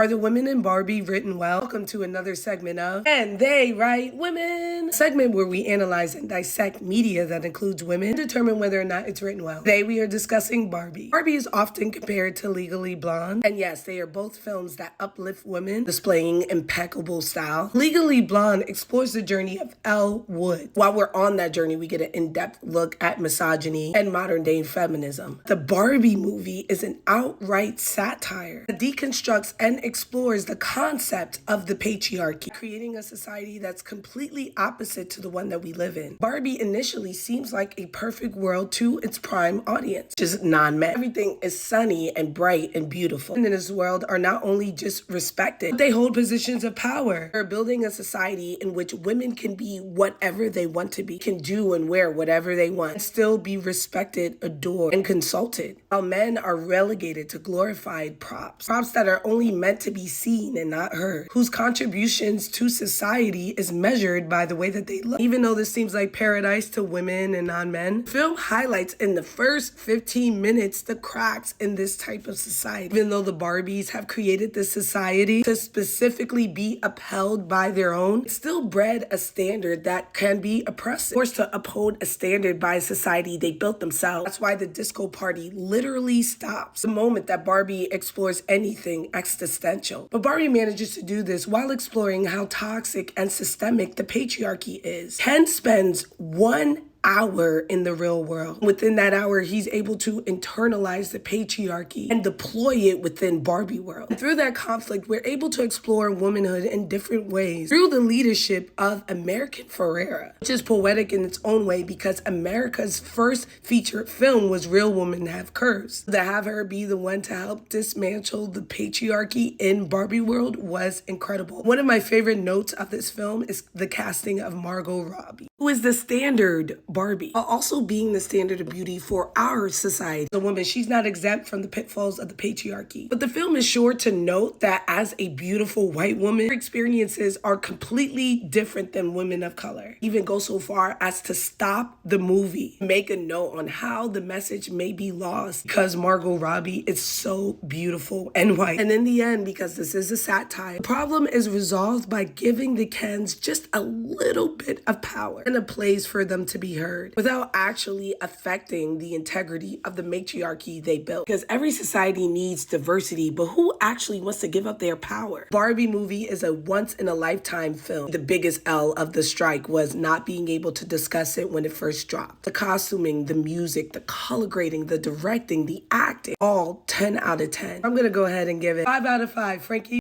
Are the women in Barbie written well? Welcome to another segment of And They Write Women, a segment where we analyze and dissect media that includes women and determine whether or not it's written well. Today we are discussing Barbie. Barbie is often compared to Legally Blonde, and yes, they are both films that uplift women, displaying impeccable style. Legally Blonde explores the journey of Elle Wood. While we're on that journey, we get an in-depth look at misogyny and modern-day feminism. The Barbie movie is an outright satire that deconstructs and explores the concept of the patriarchy, creating a society that's completely opposite to the one that we live in. Barbie initially seems like a perfect world to its prime audience, just non-men. Everything is sunny and bright and beautiful. And in this world are not only just respected, but they hold positions of power. They're building a society in which women can be whatever they want to be, can do and wear whatever they want, and still be respected, adored, and consulted. While men are relegated to glorified props that are only meant to be seen and not heard, whose contributions to society is measured by the way that they look. Even though this seems like paradise to women and non-men, the film highlights in the first 15 minutes the cracks in this type of society. Even though the Barbies have created this society to specifically be upheld by their own, it still bred a standard that can be oppressive. Forced to uphold a standard by a society they built themselves. That's why the disco party literally stops the moment that Barbie explores anything existential. But Barbie manages to do this while exploring how toxic and systemic the patriarchy is. Ken spends 1 hour in the real world. Within that hour, he's able to internalize the patriarchy and deploy it within Barbie world. And through that conflict, we're able to explore womanhood in different ways through the leadership of American Ferrera, which is poetic in its own way because America's first feature film was Real Women Have Curves. To have her be the one to help dismantle the patriarchy in Barbie world was incredible. One of my favorite notes of this film is the casting of Margot Robbie, who is the standard Barbie, while also being the standard of beauty for our society. As a woman, she's not exempt from the pitfalls of the patriarchy. But the film is sure to note that as a beautiful white woman, her experiences are completely different than women of color. Even go so far as to stop the movie, make a note on how the message may be lost because Margot Robbie is so beautiful and white. And in the end, because this is a satire, the problem is resolved by giving the Kens just a little bit of power and a place for them to be heard without actually affecting the integrity of the matriarchy they built. Because every society needs diversity, but who actually wants to give up their power? Barbie movie is a once-in-a-lifetime film. The biggest L of the strike was not being able to discuss it when it first dropped. The costuming, the music, the color grading, the directing, the acting, all 10 out of 10. I'm gonna go ahead and give it 5 out of 5. Frankie?